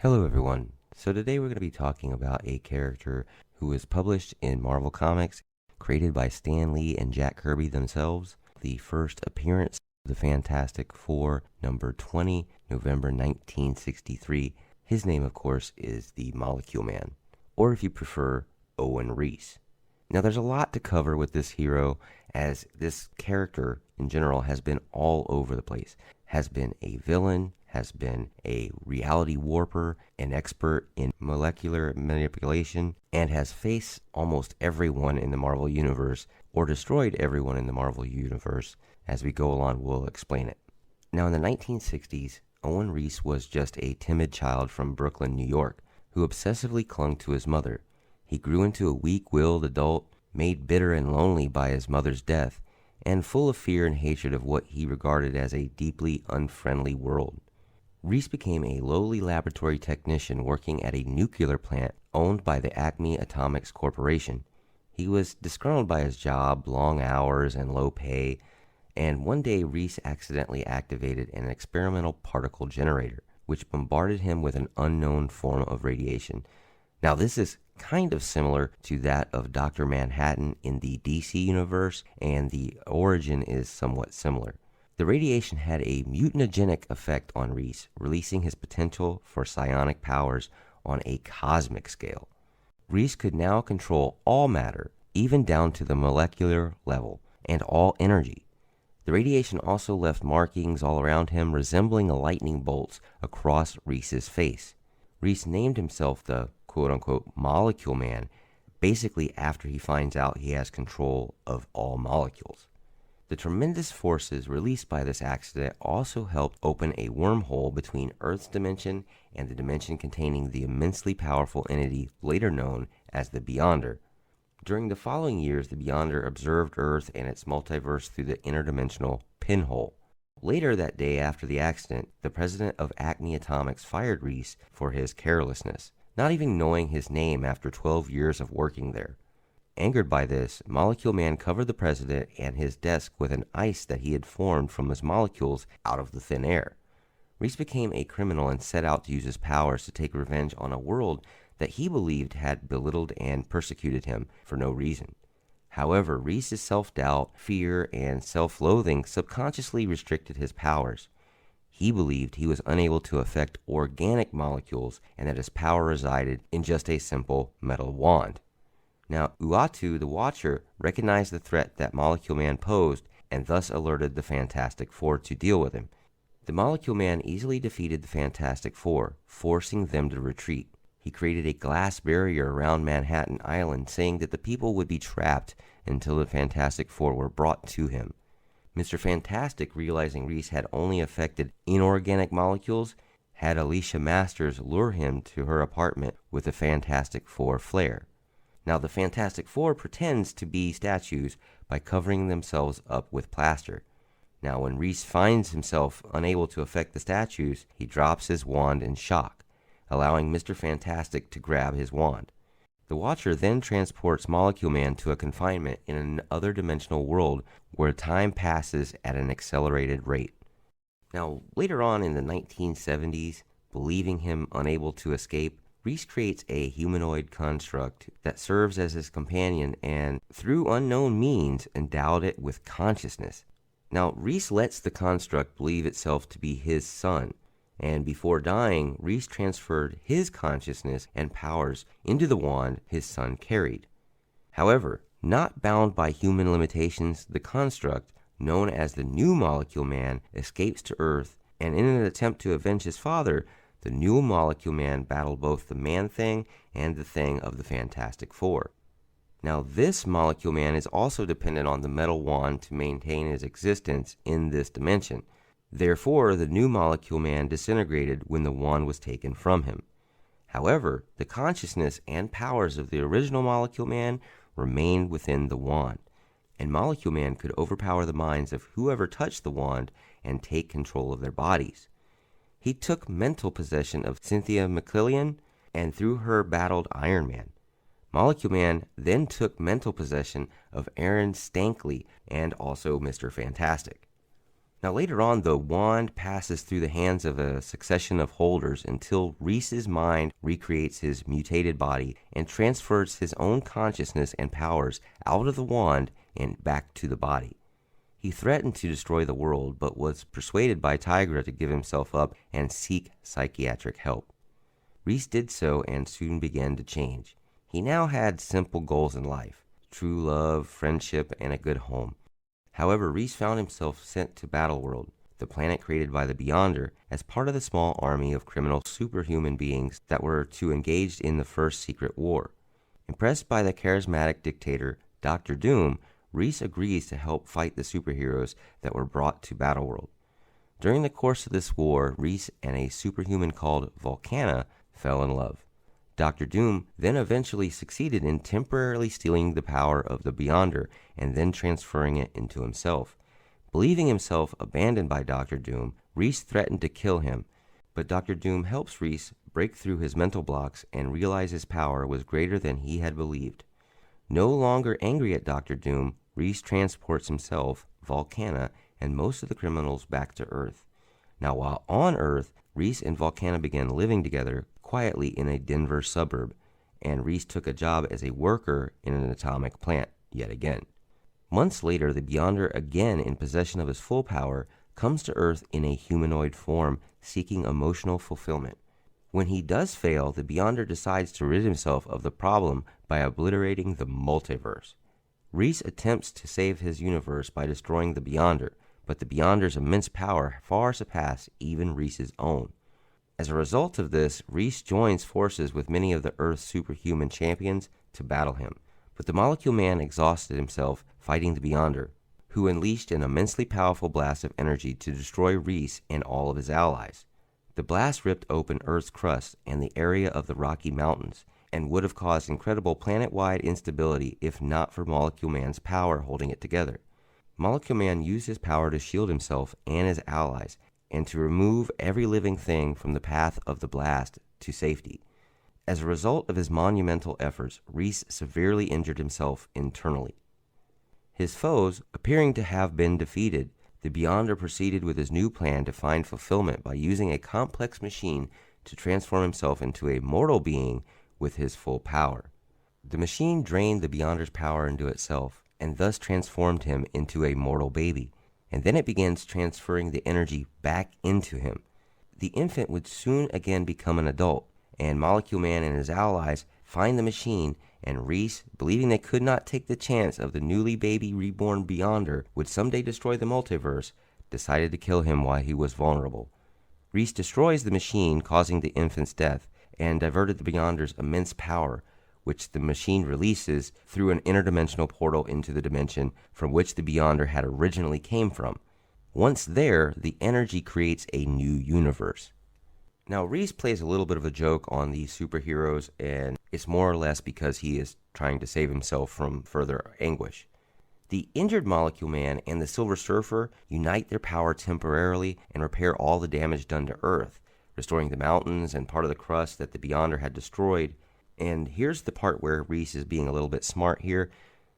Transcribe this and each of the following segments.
Hello everyone. So today we're going to be talking about a character who was published in Marvel Comics, created by Stan Lee and Jack Kirby themselves. The first appearance of the Fantastic Four, number 20, November 1963. His name, of course, is the Moleculeman, or if you prefer, Owen Reese. Now there's a lot to cover with this hero, as this character in general has been all over the place. Has been a villain, has been a reality warper, an expert in molecular manipulation, and has faced almost everyone in the Marvel Universe, or destroyed everyone in the Marvel Universe. As we go along, we'll explain it. Now, in the 1960s, Owen Reese was just a timid child from Brooklyn, New York, who obsessively clung to his mother. He grew into a weak-willed adult, made bitter and lonely by his mother's death, and full of fear and hatred of what he regarded as a deeply unfriendly world. Reese became a lowly laboratory technician working at a nuclear plant owned by the Acme Atomics Corporation. He was disgruntled by his job, long hours, and low pay, and one day Reese accidentally activated an experimental particle generator, which bombarded him with an unknown form of radiation. Now, this is kind of similar to that of Dr. Manhattan in the DC universe, and the origin is somewhat similar. The radiation had a mutagenic effect on Reese, releasing his potential for psionic powers on a cosmic scale. Reese could now control all matter, even down to the molecular level, and all energy. The radiation also left markings all around him resembling lightning bolts across Reese's face. Reese named himself the quote-unquote Moleculeman, basically after he finds out he has control of all molecules. The tremendous forces released by this accident also helped open a wormhole between Earth's dimension and the dimension containing the immensely powerful entity later known as the Beyonder. During the following years, the Beyonder observed Earth and its multiverse through the interdimensional pinhole. Later that day after the accident, the president of Acme Atomics fired Reese for his carelessness, not even knowing his name after 12 years of working there. Angered by this, Moleculeman covered the president and his desk with an ice that he had formed from his molecules out of the thin air. Reese became a criminal and set out to use his powers to take revenge on a world that he believed had belittled and persecuted him for no reason. However, Reese's self-doubt, fear, and self-loathing subconsciously restricted his powers. He believed he was unable to affect organic molecules and that his power resided in just a simple metal wand. Now, Uatu, the Watcher, recognized the threat that Moleculeman posed and thus alerted the Fantastic Four to deal with him. The Moleculeman easily defeated the Fantastic Four, forcing them to retreat. He created a glass barrier around Manhattan Island, saying that the people would be trapped until the Fantastic Four were brought to him. Mr. Fantastic, realizing Reese had only affected inorganic molecules, had Alicia Masters lure him to her apartment with the Fantastic Four flare. Now, the Fantastic Four pretends to be statues by covering themselves up with plaster. Now, when Reese finds himself unable to affect the statues, he drops his wand in shock, allowing Mr. Fantastic to grab his wand. The Watcher then transports Moleculeman to a confinement in an other-dimensional world where time passes at an accelerated rate. Now, later on in the 1970s, believing him unable to escape, Reese creates a humanoid construct that serves as his companion and, through unknown means, endowed it with consciousness. Now, Reese lets the construct believe itself to be his son, and before dying, Reese transferred his consciousness and powers into the wand his son carried. However, not bound by human limitations, the construct, known as the new Moleculeman, escapes to Earth, and in an attempt to avenge his father, the new Moleculeman battled both the Man-Thing and the Thing of the Fantastic Four. Now, this Moleculeman is also dependent on the metal wand to maintain his existence in this dimension. Therefore, the new Moleculeman disintegrated when the wand was taken from him. However, the consciousness and powers of the original Moleculeman remained within the wand, and Moleculeman could overpower the minds of whoever touched the wand and take control of their bodies. He took mental possession of Cynthia McClellan and through her battled Iron Man. Moleculeman then took mental possession of Aaron Stankley and also Mr. Fantastic. Now later on, the wand passes through the hands of a succession of holders until Reese's mind recreates his mutated body and transfers his own consciousness and powers out of the wand and back to the body. He threatened to destroy the world, but was persuaded by Tigra to give himself up and seek psychiatric help. Reese did so and soon began to change. He now had simple goals in life: true love, friendship, and a good home. However, Reese found himself sent to Battleworld, the planet created by the Beyonder, as part of the small army of criminal superhuman beings that were to engage in the first secret war. Impressed by the charismatic dictator, Dr. Doom, Reese agrees to help fight the superheroes that were brought to Battleworld. During the course of this war, Reese and a superhuman called Volcana fell in love. Dr. Doom then eventually succeeded in temporarily stealing the power of the Beyonder and then transferring it into himself. Believing himself abandoned by Dr. Doom, Reese threatened to kill him, but Dr. Doom helps Reese break through his mental blocks and realize his power was greater than he had believed. No longer angry at Dr. Doom, Reese transports himself, Volcana, and most of the criminals back to Earth. Now, while on Earth, Reese and Volcana began living together quietly in a Denver suburb, and Reese took a job as a worker in an atomic plant yet again. Months later, the Beyonder, again in possession of his full power, comes to Earth in a humanoid form, seeking emotional fulfillment. When he does fail, the Beyonder decides to rid himself of the problem by obliterating the multiverse. Reese attempts to save his universe by destroying the Beyonder, but the Beyonder's immense power far surpassed even Reese's own. As a result of this, Reese joins forces with many of the Earth's superhuman champions to battle him, but the Moleculeman exhausted himself fighting the Beyonder, who unleashed an immensely powerful blast of energy to destroy Reese and all of his allies. The blast ripped open Earth's crust and the area of the Rocky Mountains, and would have caused incredible planet-wide instability if not for Moleculeman's power holding it together. Moleculeman used his power to shield himself and his allies, and to remove every living thing from the path of the blast to safety. As a result of his monumental efforts, Reese severely injured himself internally. His foes appearing to have been defeated, the Beyonder proceeded with his new plan to find fulfillment by using a complex machine to transform himself into a mortal being with his full power. The machine drained the Beyonder's power into itself, and thus transformed him into a mortal baby, and then it begins transferring the energy back into him. The infant would soon again become an adult, and Moleculeman and his allies find the machine, and Reese, believing they could not take the chance of the newly baby reborn Beyonder would someday destroy the multiverse, decided to kill him while he was vulnerable. Reese destroys the machine, causing the infant's death, and diverted the Beyonder's immense power, which the machine releases through an interdimensional portal into the dimension from which the Beyonder had originally came from. Once there, the energy creates a new universe. Now, Reese plays a little bit of a joke on these superheroes, and it's more or less because he is trying to save himself from further anguish. The injured Moleculeman and the Silver Surfer unite their power temporarily and repair all the damage done to Earth, restoring the mountains and part of the crust that the Beyonder had destroyed. And here's the part where Reese is being a little bit smart here.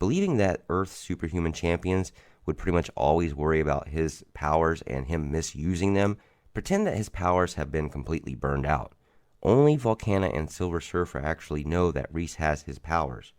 Believing that Earth's superhuman champions would pretty much always worry about his powers and him misusing them, pretend that his powers have been completely burned out. Only Volcana and Silver Surfer actually know that Reese has his powers.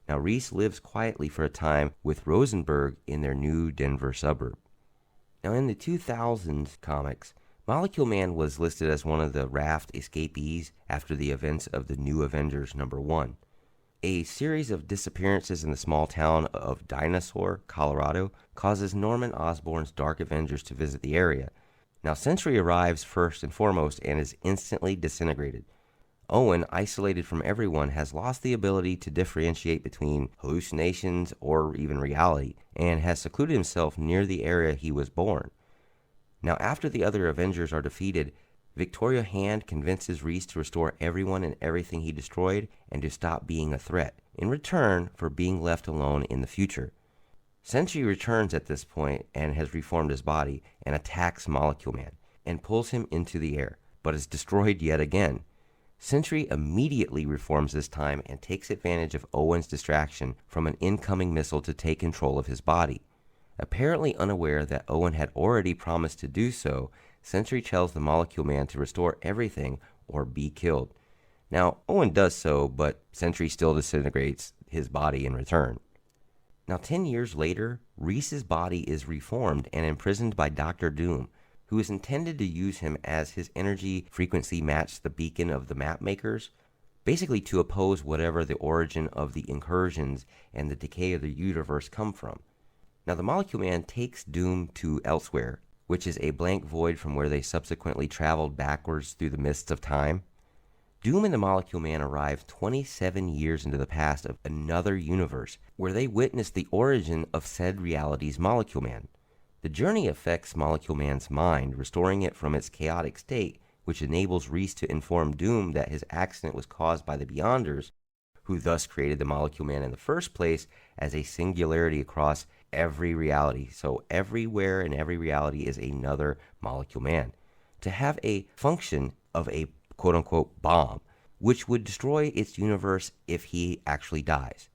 Now, Reese lives quietly for a time with Rosenberg in their new Denver suburb. Now, in the 2000s comics, Moleculeman was listed as one of the raft escapees after the events of the New Avengers #1. A series of disappearances in the small town of Dinosaur, Colorado, causes Norman Osborn's Dark Avengers to visit the area. Now, Sentry arrives first and foremost and is instantly disintegrated. Owen, isolated from everyone, has lost the ability to differentiate between hallucinations or even reality, and has secluded himself near the area he was born. Now, after the other Avengers are defeated, Victoria Hand convinces Reese to restore everyone and everything he destroyed and to stop being a threat, in return for being left alone in the future. Sentry returns at this point and has reformed his body and attacks Moleculeman and pulls him into the air, but is destroyed yet again. Sentry immediately reforms this time and takes advantage of Owen's distraction from an incoming missile to take control of his body. Apparently unaware that Owen had already promised to do so, Sentry tells the Moleculeman to restore everything or be killed. Now, Owen does so, but Sentry still disintegrates his body in return. Now, 10 years later, Reese's body is reformed and imprisoned by Dr. Doom, who is intended to use him as his energy frequency matched the beacon of the map makers, basically to oppose whatever the origin of the incursions and the decay of the universe come from. Now, the Moleculeman takes Doom to Elsewhere, which is a blank void from where they subsequently traveled backwards through the mists of time. Doom and the Moleculeman arrive 27 years into the past of another universe, where they witness the origin of said reality's Moleculeman. The journey affects Moleculeman's mind, restoring it from its chaotic state, which enables Reese to inform Doom that his accident was caused by the Beyonders, who thus created the Moleculeman in the first place as a singularity across every reality. So everywhere in every reality is another Moleculeman, to have a function of a quote-unquote bomb, which would destroy its universe if he actually dies.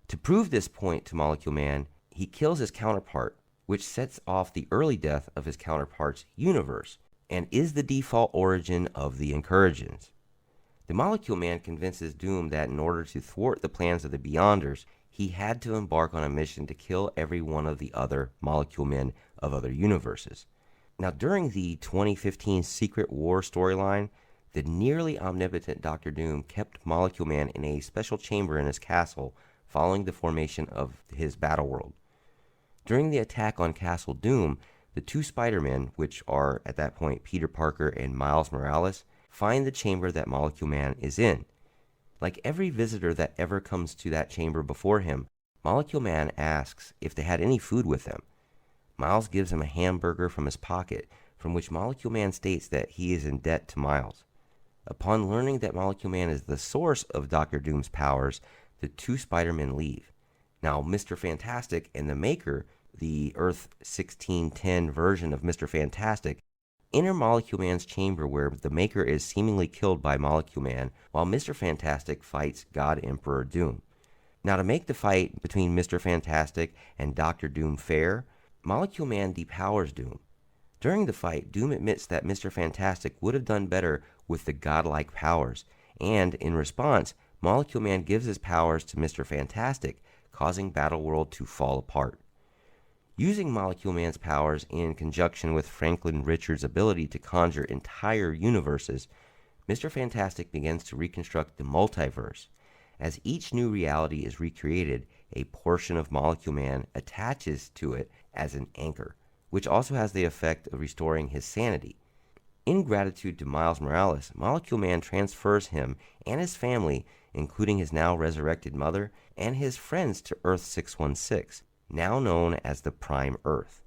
To prove this point to Moleculeman, he kills his counterpart, which sets off the early death of his counterpart's universe, and is the default origin of the incursions. The Moleculeman convinces Doom that in order to thwart the plans of the Beyonders, he had to embark on a mission to kill every one of the other Moleculemen of other universes. Now, during the 2015 Secret War storyline, the nearly omnipotent Dr. Doom kept Moleculeman in a special chamber in his castle following the formation of his battleworld. During the attack on Castle Doom, the two Spider-Men, which are at that point Peter Parker and Miles Morales, find the chamber that Moleculeman is in. Like every visitor that ever comes to that chamber before him, Moleculeman asks if they had any food with them. Miles gives him a hamburger from his pocket, from which Moleculeman states that he is in debt to Miles. Upon learning that Moleculeman is the source of Dr. Doom's powers, the two Spider-Men leave. Now, Mr. Fantastic and the Maker, the Earth 1610 version of Mr. Fantastic, enter Moleculeman's chamber where the Maker is seemingly killed by Moleculeman, while Mr. Fantastic fights God Emperor Doom. Now, to make the fight between Mr. Fantastic and Dr. Doom fair, Moleculeman depowers Doom. During the fight, Doom admits that Mr. Fantastic would have done better with the godlike powers, and in response, Moleculeman gives his powers to Mr. Fantastic, causing Battleworld to fall apart. Using Moleculeman's powers in conjunction with Franklin Richards' ability to conjure entire universes, Mr. Fantastic begins to reconstruct the multiverse. As each new reality is recreated, a portion of Moleculeman attaches to it as an anchor, which also has the effect of restoring his sanity. In gratitude to Miles Morales, Moleculeman transfers him and his family, including his now resurrected mother, and his friends to Earth 616, now known as the Prime Earth.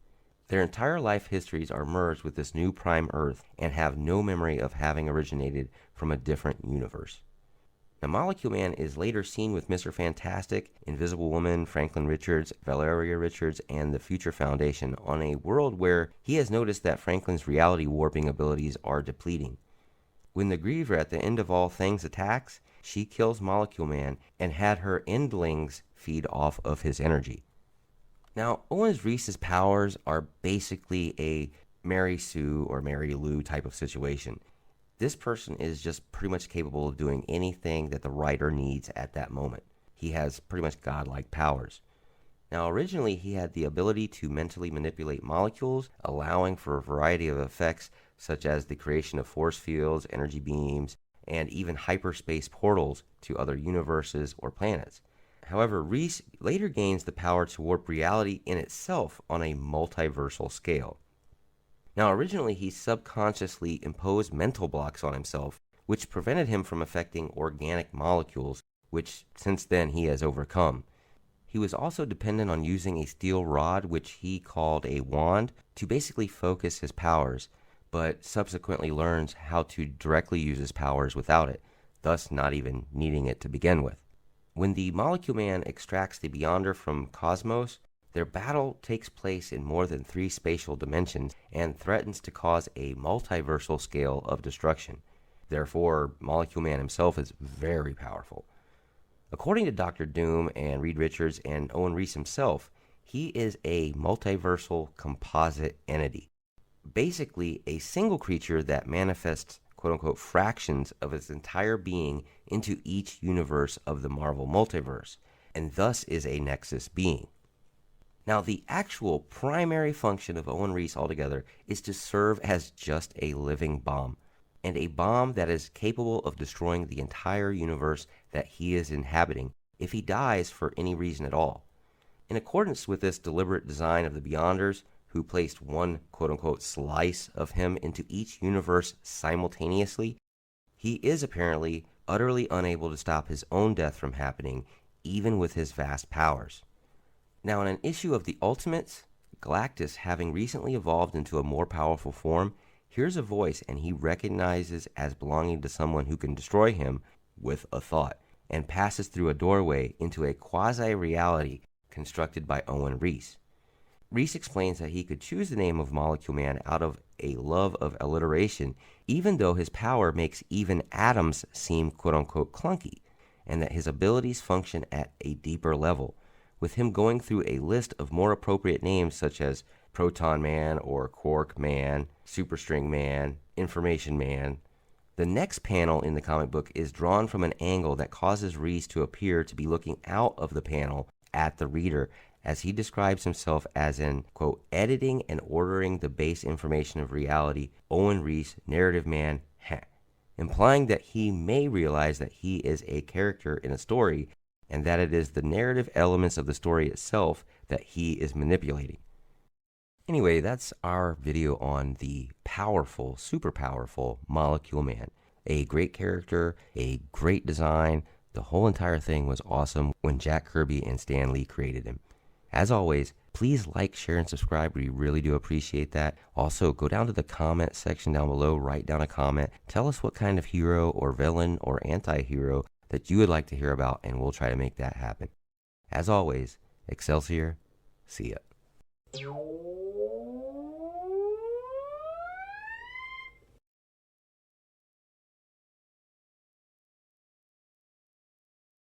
Their entire life histories are merged with this new Prime Earth and have no memory of having originated from a different universe. Now, Moleculeman is later seen with Mr. Fantastic, Invisible Woman, Franklin Richards, Valeria Richards, and the Future Foundation on a world where he has noticed that Franklin's reality warping abilities are depleting. When the Griever at the end of all things attacks, she kills Moleculeman and had her endlings feed off of his energy. Now, Owen Reese's powers are basically a Mary Sue or Mary Lou type of situation. This person is just pretty much capable of doing anything that the writer needs at that moment. He has pretty much godlike powers. Now, originally, he had the ability to mentally manipulate molecules, allowing for a variety of effects, such as the creation of force fields, energy beams, and even hyperspace portals to other universes or planets. However, Reese later gains the power to warp reality in itself on a multiversal scale. Now, originally, he subconsciously imposed mental blocks on himself, which prevented him from affecting organic molecules, which since then he has overcome. He was also dependent on using a steel rod, which he called a wand, to basically focus his powers, but subsequently learns how to directly use his powers without it, thus not even needing it to begin with. When the Moleculeman extracts the Beyonder from Cosmos, their battle takes place in more than 3 spatial dimensions and threatens to cause a multiversal scale of destruction. Therefore, Moleculeman himself is very powerful. According to Dr. Doom and Reed Richards and Owen Reese himself, He is a multiversal composite entity, basically a single creature that manifests quote unquote fractions of its entire being into each universe of the Marvel multiverse, and thus is a Nexus being. Now, the actual primary function of Owen Reese altogether is to serve as just a living bomb, and a bomb that is capable of destroying the entire universe that he is inhabiting if he dies for any reason at all. In accordance with this deliberate design of the Beyonders, who placed one quote-unquote slice of him into each universe simultaneously, he is apparently utterly unable to stop his own death from happening, even with his vast powers. Now, in an issue of the Ultimates, Galactus, having recently evolved into a more powerful form, hears a voice and he recognizes as belonging to someone who can destroy him with a thought, and passes through a doorway into a quasi-reality constructed by Owen Reese. Reese explains that he could choose the name of Moleculeman out of a love of alliteration, even though his power makes even atoms seem quote-unquote clunky, and that his abilities function at a deeper level, with him going through a list of more appropriate names such as Proton Man or Quark Man, Superstring Man, Information Man. The next panel in the comic book is drawn from an angle that causes Reese to appear to be looking out of the panel at the reader, as he describes himself as in, quote, editing and ordering the base information of reality, Owen Reese, narrative man, implying that he may realize that he is a character in a story, and that it is the narrative elements of the story itself that he is manipulating. Anyway, that's our video on the powerful, super powerful Moleculeman. A great character, a great design. The whole entire thing was awesome when Jack Kirby and Stan Lee created him. As always, please like, share, and subscribe. We really do appreciate that. Also, go down to the comment section down below, write down a comment. Tell us what kind of hero or villain or anti-hero that you would like to hear about, and we'll try to make that happen. As always, Excelsior, see ya.